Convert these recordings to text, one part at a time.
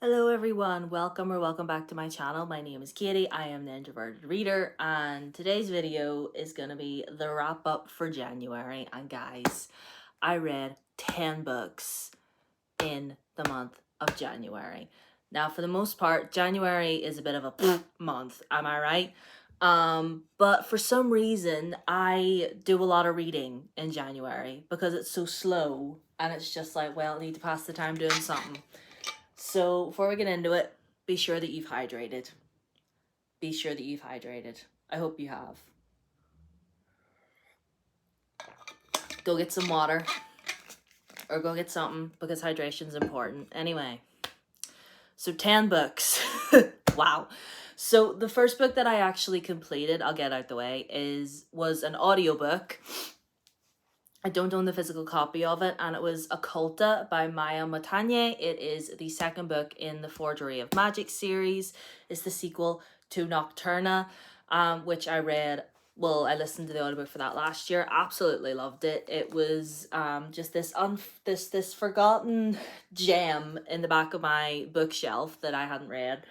Hello everyone, welcome back to my channel. My name is Katie, I am the Introverted Reader, and today's video is going to be the wrap up for January. And guys, I read 10 books in the month of January. Now for the most part, January is a bit of a month, am I right? But for some reason, I do a lot of reading in January because it's so slow and it's just like, well, I need to pass the time doing something. So before we get into it, be sure that you've hydrated. Be sure that you've hydrated. I hope you have. Go get some water or go get something because hydration's important. Anyway, so 10 books. Wow. So the first book that I actually completed, I'll get out the way, was an audiobook. I don't own the physical copy of it, and it was Occulta by Maya Montaigne. It is the second book in the Forgery of Magic series. It's the sequel to Nocturna, which I read. Well, I listened to the audiobook for that last year. Absolutely loved it. It was just this forgotten gem in the back of my bookshelf that I hadn't read.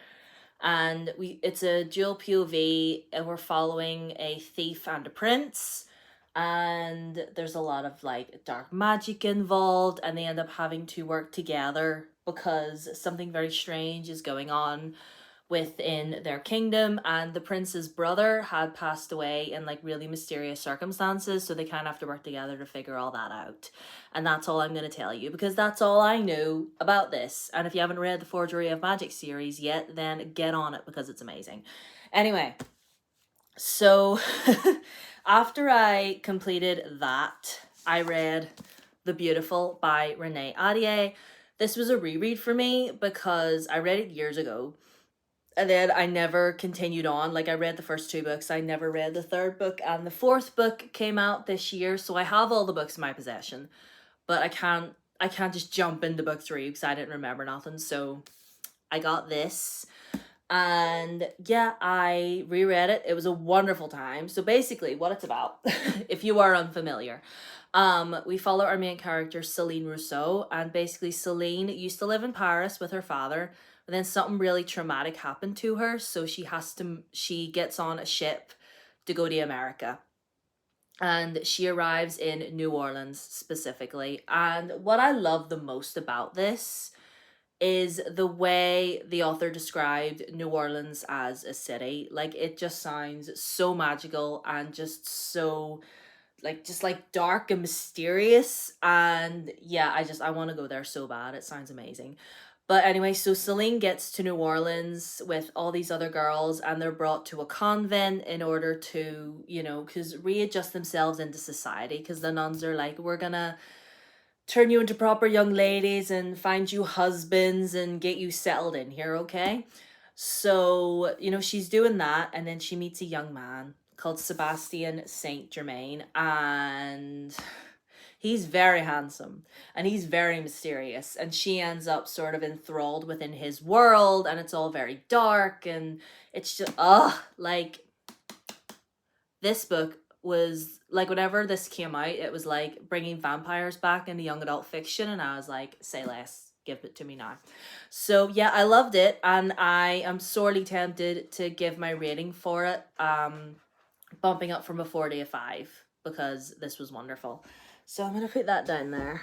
And it's a dual POV, and we're following a thief and a prince, and there's a lot of like dark magic involved, and they end up having to work together because something very strange is going on within their kingdom, and the prince's brother had passed away in like really mysterious circumstances, so they kind of have to work together to figure all that out. And that's all I'm going to tell you because that's all I know about this. And if you haven't read the Forgery of Magic series yet, then get on it because it's amazing. Anyway, so after I completed that, I read The Beautiful by Renee Ahdieh. This was a reread for me because I read it years ago and then I never continued on. Like, I read the first two books, I never read the third book, and the fourth book came out this year, so I have all the books in my possession, but I can't just jump into book 3 because I didn't remember nothing. So I got this, and yeah, I reread it. It was a wonderful time. So basically what it's about, if you are unfamiliar, we follow our main character Celine Rousseau, and basically Celine used to live in Paris with her father, but then something really traumatic happened to her, so she gets on a ship to go to America, and she arrives in New Orleans specifically. And what I love the most about this is the way the author described New Orleans as a city. Like, it just sounds so magical and just so like dark and mysterious. And yeah, I want to go there so bad. It sounds amazing. But anyway, so Celine gets to New Orleans with all these other girls, and they're brought to a convent in order to, because readjust themselves into society, because the nuns are like, we're gonna turn you into proper young ladies and find you husbands and get you settled in here, okay? So, she's doing that, and then she meets a young man called Sebastian Saint Germain, and he's very handsome and he's very mysterious, and she ends up sort of enthralled within his world, and it's all very dark, and it's just like, this book was like, whenever this came out, it was like bringing vampires back into young adult fiction, and I was like, say less, give it to me now. So yeah, I loved it, and I am sorely tempted to give my rating for it bumping up from a 4 to a 5 because this was wonderful. So I'm gonna put that down there.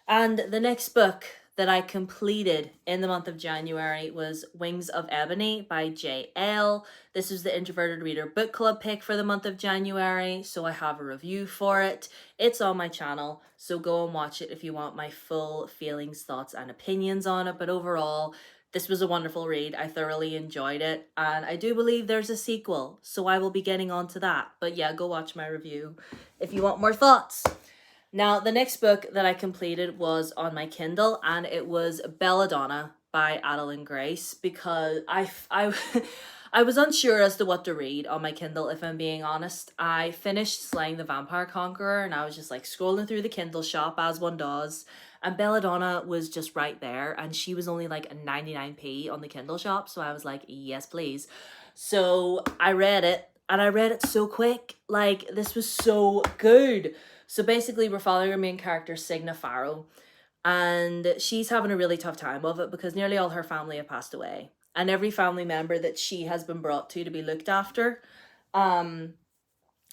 And the next book that I completed in the month of January was Wings of Ebony by J.L. This is the Introverted Reader Book Club pick for the month of January, so I have a review for it. It's on my channel, so go and watch it if you want my full feelings, thoughts, and opinions on it. But overall, this was a wonderful read. I thoroughly enjoyed it, and I do believe there's a sequel, so I will be getting on to that. But yeah, go watch my review if you want more thoughts. Now, the next book that I completed was on my Kindle, and it was Belladonna by Adeline Grace, because I was unsure as to what to read on my Kindle, if I'm being honest. I finished Slaying the Vampire Conqueror, and I was just like scrolling through the Kindle shop as one does, and Belladonna was just right there, and she was only like 99p on the Kindle shop, so I was like, yes, please. So I read it, and I read it so quick. Like, this was so good. So basically, we're following our main character, Signa Farrow, and she's having a really tough time of it because nearly all her family have passed away, and every family member that she has been brought to be looked after, um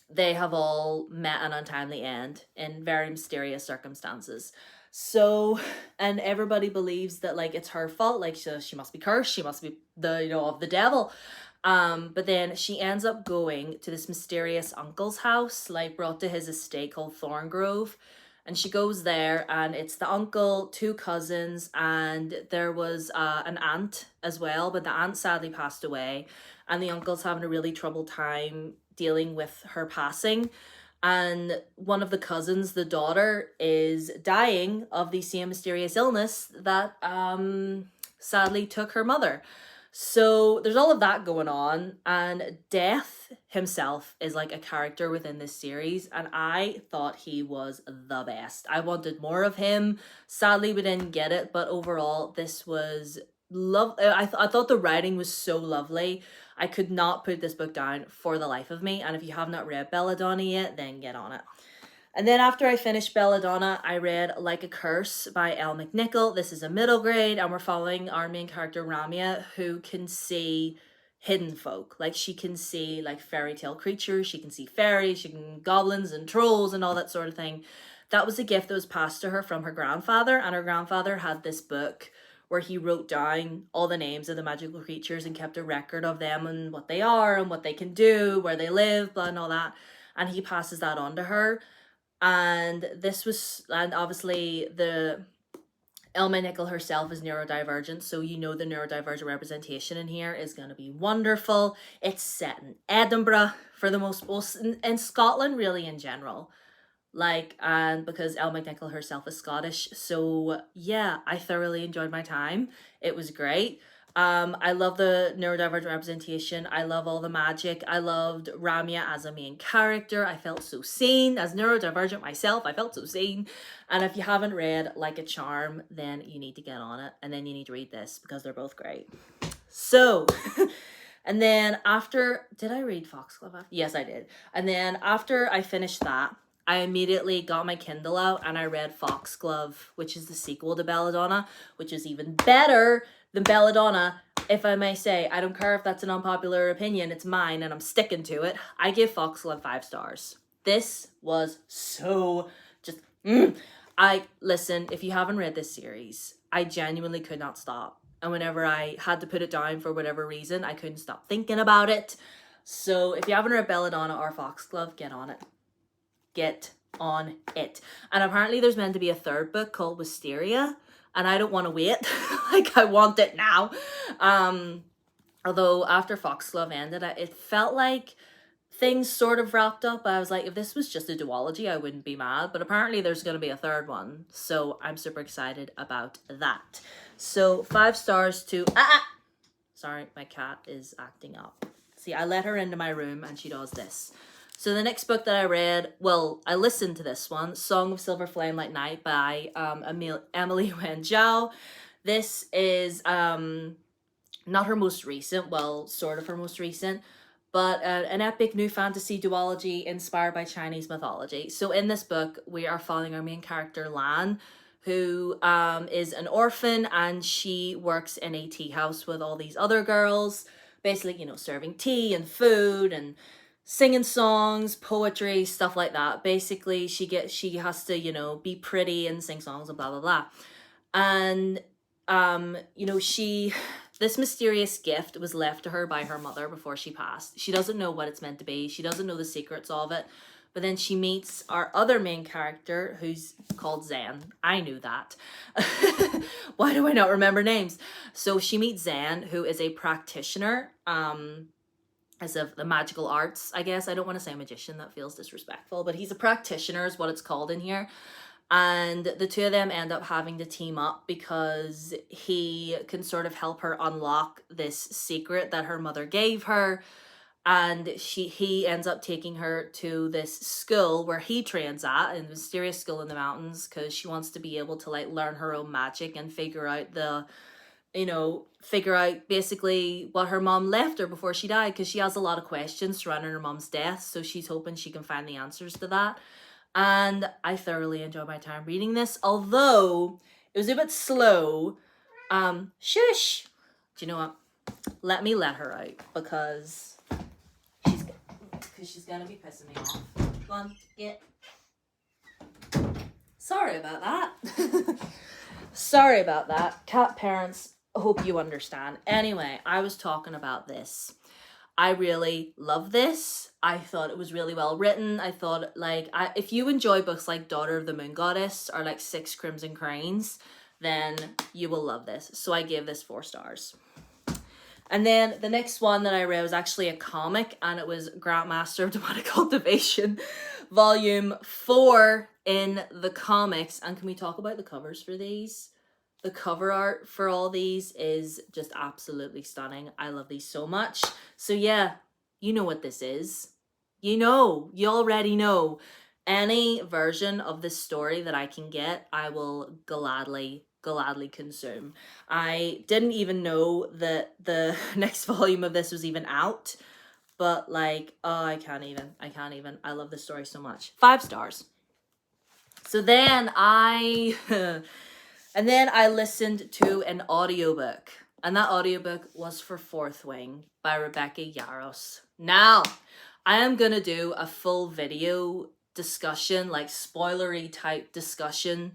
they have all met an untimely end in very mysterious circumstances. So, and everybody believes that like it's her fault, like she must be cursed, she must be the, of the devil. But then she ends up going to this mysterious uncle's house, like brought to his estate called Thorngrove. And she goes there, and it's the uncle, two cousins, and there was an aunt as well, but the aunt sadly passed away, and the uncle's having a really troubled time dealing with her passing. And one of the cousins, the daughter, is dying of the same mysterious illness that sadly took her mother. So there's all of that going on, and Death himself is like a character within this series, and I thought he was the best. I wanted more of him. Sadly, we didn't get it, but overall, this was love. I thought the writing was so lovely. I could not put this book down for the life of me, and if you have not read Belladonna yet, then get on it. And then after I finished Belladonna, I read Like a Curse by Elle McNichol. This is a middle grade, and we're following our main character, Ramia, who can see hidden folk. Like, she can see, like, fairy tale creatures, she can see fairies, she can goblins and trolls and all that sort of thing. That was a gift that was passed to her from her grandfather, and her grandfather had this book where he wrote down all the names of the magical creatures and kept a record of them and what they are and what they can do, where they live, blah, and all that. And he passes that on to her. And obviously the Elma Nickel herself is neurodivergent, so the neurodivergent representation in here is going to be wonderful. It's set in Edinburgh for the most, in Scotland really in general. And because Elle McNichol herself is Scottish, so yeah, I thoroughly enjoyed my time. It was great. I love the neurodivergent representation. I love all the magic. I loved Ramia as a main character. I felt so seen. As neurodivergent myself, I felt so seen. And if you haven't read Like a Charm, then you need to get on it. And then you need to read this because they're both great. So, and then after, did I read Foxglove after? Yes, I did. And then after I finished that, I immediately got my Kindle out and I read Foxglove, which is the sequel to Belladonna, which is even better than Belladonna, if I may say. I don't care if that's an unpopular opinion, it's mine and I'm sticking to it. I give Foxglove 5 stars. This was so just, listen, if you haven't read this series, I genuinely could not stop. And whenever I had to put it down for whatever reason, I couldn't stop thinking about it. So if you haven't read Belladonna or Foxglove, get on it. Get on it. And apparently there's meant to be a third book called Wisteria, and I don't want to wait. Like, I want it now. Although after Foxglove ended, it felt like things sort of wrapped up. I was like, if this was just a duology, I wouldn't be mad. But apparently there's going to be a third one. So I'm super excited about that. So 5 stars to... Sorry, my cat is acting up. See, I let her into my room and she does this. So the next book that I read, well, I listened to this one, Song of Silverflame Like Night by Emily Wen Zhao. This is not her most recent, well, sort of her most recent, but an epic new fantasy duology inspired by Chinese mythology. So in this book, we are following our main character, Lan, who is an orphan, and she works in a tea house with all these other girls, basically, serving tea and food and singing songs, poetry, stuff like that. Basically, she has to, be pretty and sing songs and blah, blah, blah. And, this mysterious gift was left to her by her mother before she passed. She doesn't know what it's meant to be. She doesn't know the secrets of it. But then she meets our other main character, who's called Zen. I knew that. Why do I not remember names? So she meets Zen, who is a practitioner, as of the magical arts, I guess. I don't want to say magician, that feels disrespectful, but he's a practitioner is what it's called in here. And the two of them end up having to team up because he can sort of help her unlock this secret that her mother gave her. And he ends up taking her to this school where he trains at, in a mysterious school in the mountains, because she wants to be able to learn her own magic and figure out basically what her mom left her before she died, because she has a lot of questions surrounding her mom's death, so she's hoping she can find the answers to that. And I thoroughly enjoyed my time reading this, although It was a bit slow. Shush. Do you know what? Let me let her out because she's gonna be pissing me off. Go on, get. Sorry about that. Sorry about that. Cat parents, hope you understand. Anyway, I was talking about this. I really love this. I thought it was really well written. I thought, like, if you enjoy books like Daughter of the Moon Goddess or like Six Crimson Cranes, then you will love this. So I gave this 4 stars. And then the next one that I read was actually a comic, and it was Grandmaster of Demonic Cultivation, volume 4 in the comics. And can we talk about the covers for these? The cover art for all these is just absolutely stunning. I love these so much. So yeah, you know what this is. You already know. Any version of this story that I can get, I will gladly consume. I didn't even know that the next volume of this was even out, but like, oh, I can't even. I love this story so much. 5 stars. So then and then I listened to an audiobook, and that audiobook was for Fourth Wing by Rebecca Yarros. Now, I am gonna do a full video discussion, like spoilery type discussion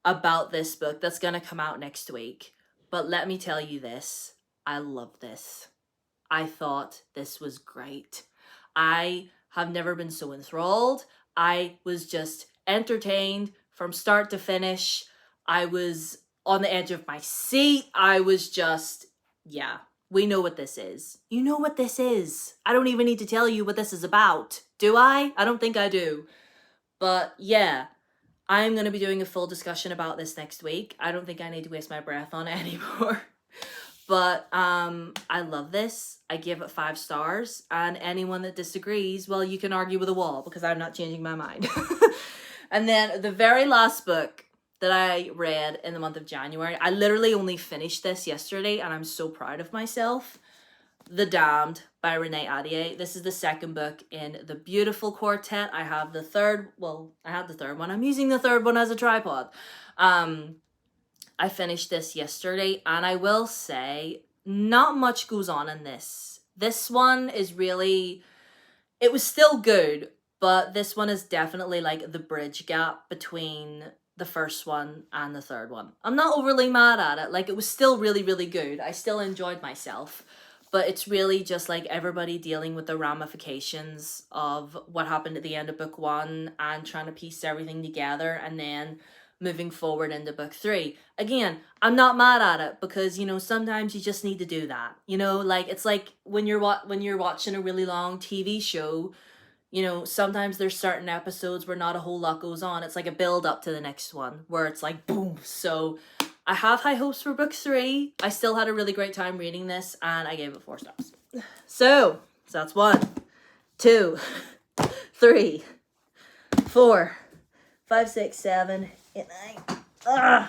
about this book that's gonna come out next week. But let me tell you this, I love this. I thought this was great. I have never been so enthralled. I was just entertained from start to finish. I was on the edge of my seat. I was just, yeah, we know what this is. You know what this is. I don't even need to tell you what this is about. Do I? I don't think I do. But yeah, I'm going to be doing a full discussion about this next week. I don't think I need to waste my breath on it anymore. But I love this. I give it 5 stars. And anyone that disagrees, well, you can argue with a wall because I'm not changing my mind. And then the very last book that I read in the month of January, I literally only finished this yesterday and I'm so proud of myself. The Damned by Renee Ahdieh. This is the second book in the beautiful quartet. I have the third, well, I had the third one. I'm using the third one as a tripod. I finished this yesterday and I will say not much goes on in this. This one is really, it was still good, but this one is definitely like the bridge gap between the first one and the third one. I'm not overly mad at it. Like, it was still really, really good. I still enjoyed myself. But it's really just like everybody dealing with the ramifications of what happened at the end of book 1 and trying to piece everything together and then moving forward into book 3. Again, I'm not mad at it because, you know, sometimes you just need to do that. You know, like, it's like when you're watching a really long TV show, you know, sometimes there's certain episodes where not a whole lot goes on. It's like a build up to the next one where it's like boom. So I have high hopes for book 3. I still had a really great time reading this and I gave it 4 stars. So that's 1, 2, 3, 4, 5, 6, 7, 8, 9.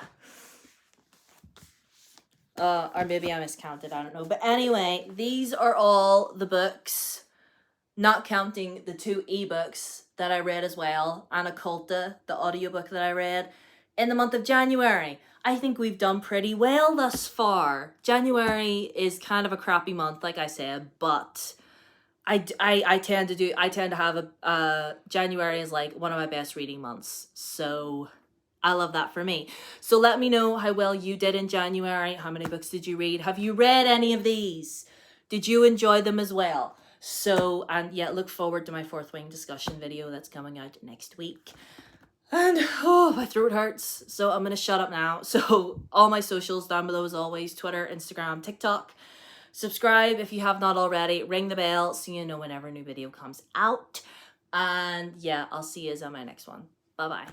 Or maybe I miscounted, I don't know. But anyway, these are all the books, not counting the 2 ebooks that I read as well, and Occulta, the audiobook that I read, in the month of January. I think we've done pretty well thus far. January is kind of a crappy month, like I said, but I tend to have January is like one of my best reading months. So I love that for me. So let me know how well you did in January. How many books did you read? Have you read any of these? Did you enjoy them as well? So, and yeah, look forward to my Fourth Wing discussion video that's coming out next week. And, oh, my throat hurts. So I'm going to shut up now. So all my socials down below as always, Twitter, Instagram, TikTok. Subscribe if you have not already. Ring the bell so you know whenever a new video comes out. And yeah, I'll see you on my next one. Bye-bye.